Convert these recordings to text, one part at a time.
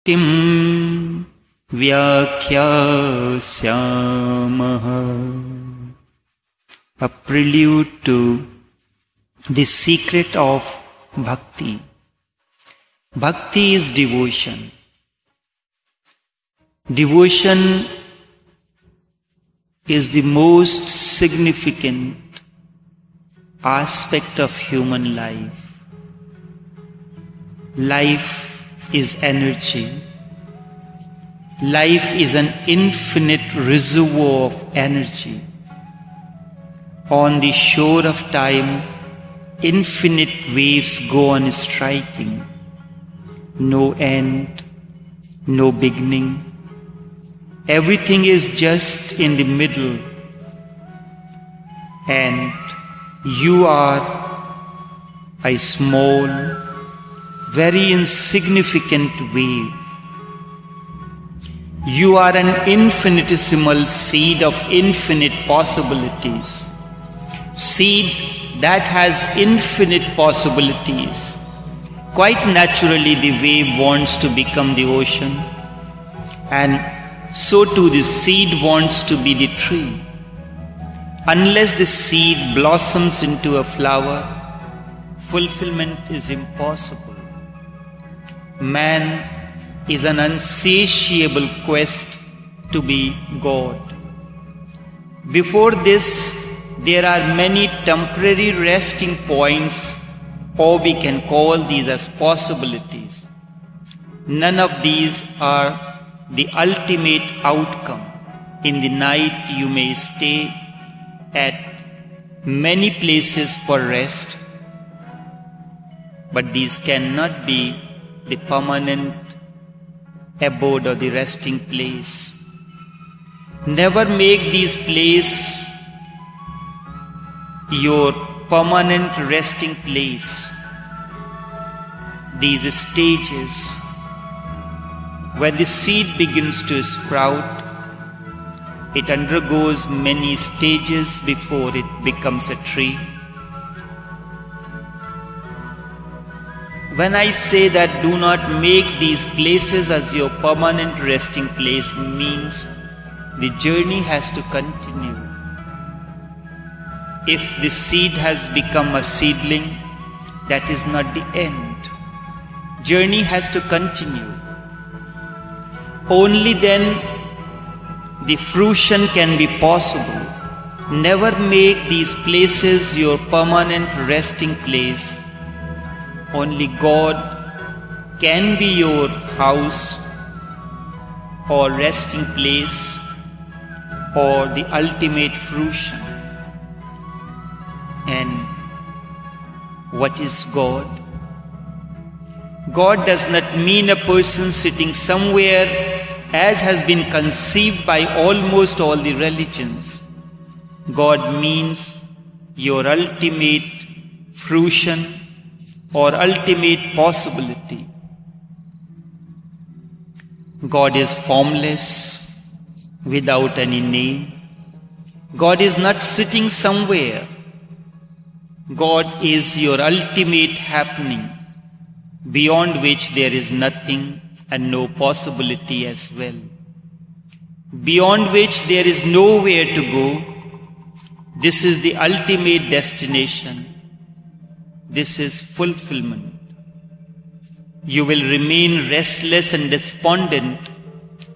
Kim Vyakhyasamaha. A prelude to the secret of bhakti. Bhakti is devotion. Devotion is the most significant aspect of human life. Life is energy. Life is an infinite reservoir of energy. On the shore of time, infinite waves go on striking. No end, no beginning. Everything is just in the middle. And you are a small, very insignificant wave. You are an infinitesimal seed of infinite possibilities. Seed that has infinite possibilities. Quite naturally, the wave wants to become the ocean, and so too the seed wants to be the tree. Unless the seed blossoms into a flower, fulfillment is impossible. Man is an insatiable quest to be God. Before this, there are many temporary resting points, or we can call these as possibilities. None of these are the ultimate outcome. In the night, you may stay at many places for rest, but these cannot be the permanent abode or the resting place. Never make these places your permanent resting place. These stages, where the seed begins to sprout, it undergoes many stages before it becomes a tree. When I say that do not make these places as your permanent resting place, means the journey has to continue. If the seed has become a seedling, that is not the end. Journey has to continue. Only then the fruition can be possible. Never make these places your permanent resting place. Only God can be your house or resting place or the ultimate fruition. And what is God? God does not mean a person sitting somewhere as has been conceived by almost all the religions. God means your ultimate fruition or ultimate possibility. God is formless, without any name. God is not sitting somewhere. God is your ultimate happening, beyond which there is nothing and no possibility as well. Beyond which there is nowhere to go. This is the ultimate destination. This is fulfillment. You will remain restless and despondent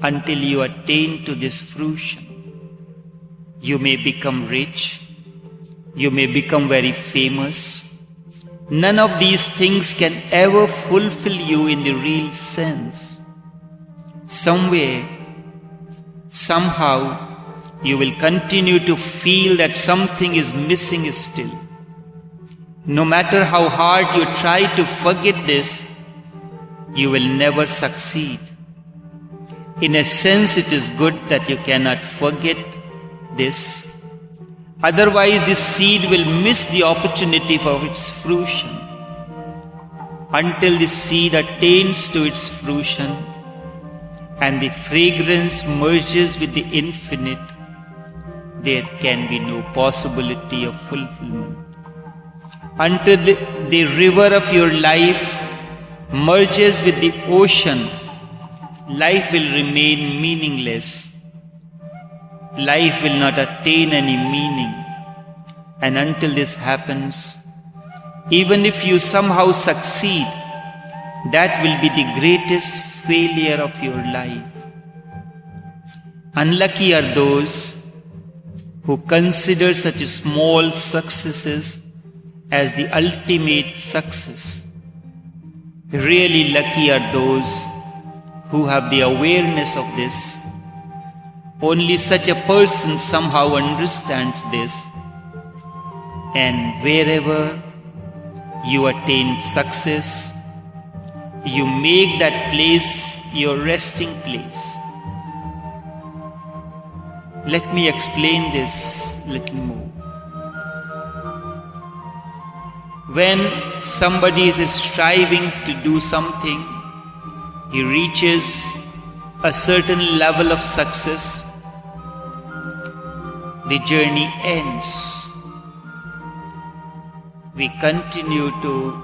until you attain to this fruition. You may become rich. You may become very famous. None of these things can ever fulfill you in the real sense. Somewhere, somehow, you will continue to feel that something is missing still. No matter how hard you try to forget this, you will never succeed. In a sense, it is good that you cannot forget this. Otherwise, this seed will miss the opportunity for its fruition. Until the seed attains to its fruition and the fragrance merges with the infinite, there can be no possibility of fulfillment. Until the river of your life merges with the ocean life will remain meaningless. Life will not attain any meaning. And until this happens, even if you somehow succeed, that will be the greatest failure of your life. Unlucky are those who consider such small successes as the ultimate success. Really lucky are those who have the awareness of this. Only such a person somehow understands this. And wherever you attain success, you make that place your resting place. Let me explain this a little more. When somebody is striving to do something, he reaches a certain level of success, the journey ends. We continue to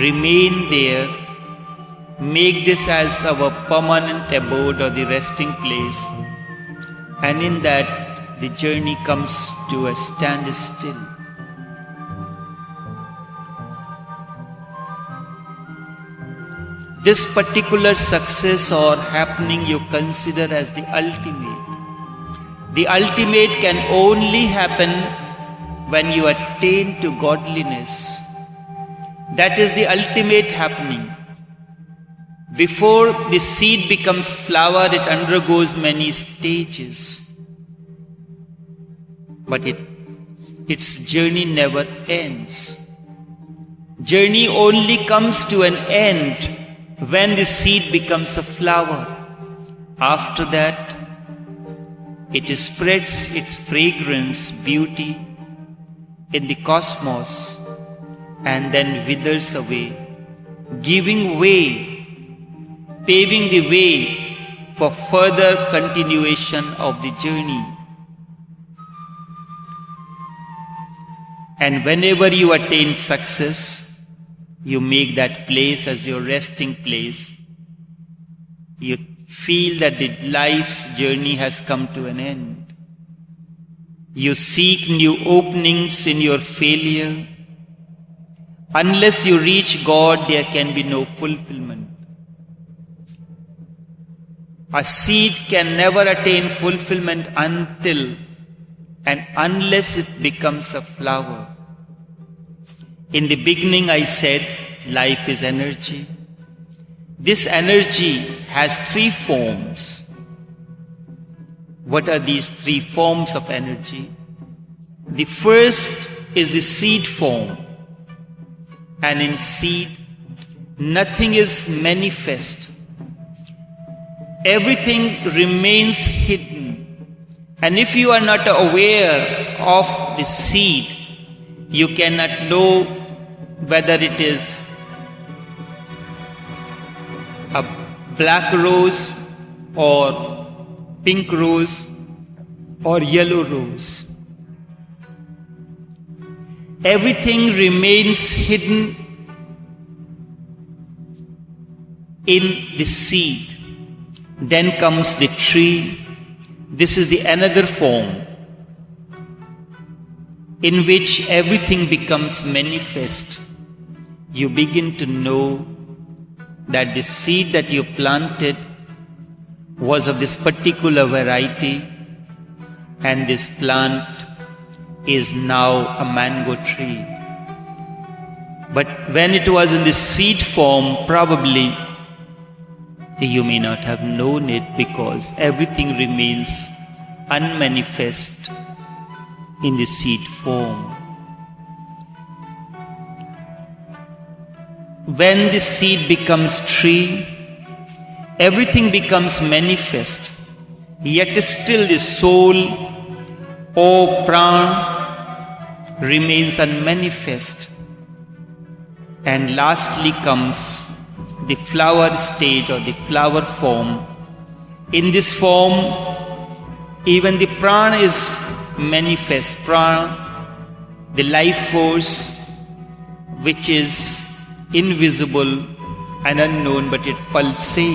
remain there, make this as our permanent abode or the resting place, and in that the journey comes to a standstill. This particular success or happening you consider as the ultimate. The ultimate can only happen when you attain to godliness. That is the ultimate happening. Before the seed becomes flower, it undergoes many stages. But its journey never ends. Journey only comes to an end when the seed becomes a flower. After that, it spreads its fragrance, beauty in the cosmos and then withers away, giving way, paving the way for further continuation of the journey. And whenever you attain success, you make that place as your resting place. You feel that the life's journey has come to an end. You seek new openings in your failure. Unless you reach God, there can be no fulfillment. A seed can never attain fulfillment until and unless it becomes a flower. In the beginning I said, life is energy. This energy has three forms. What are these three forms of energy? The first is the seed form. And in seed, nothing is manifest. Everything remains hidden. And if you are not aware of the seed, you cannot know whether it is a black rose or pink rose or yellow rose. Everything remains hidden in the seed. Then comes the tree. This is the another form in which everything becomes manifest. You begin to know that the seed that you planted was of this particular variety, and this plant is now a mango tree. But when it was in the seed form, probably you may not have known it, because everything remains unmanifest in the seed form. When the seed becomes tree, everything becomes manifest, yet still the soul, or pran, remains unmanifest. And lastly comes the flower stage or the flower form. In this form, even the prana is manifest. Prana, the life force, which is invisible and unknown, but it pulsates.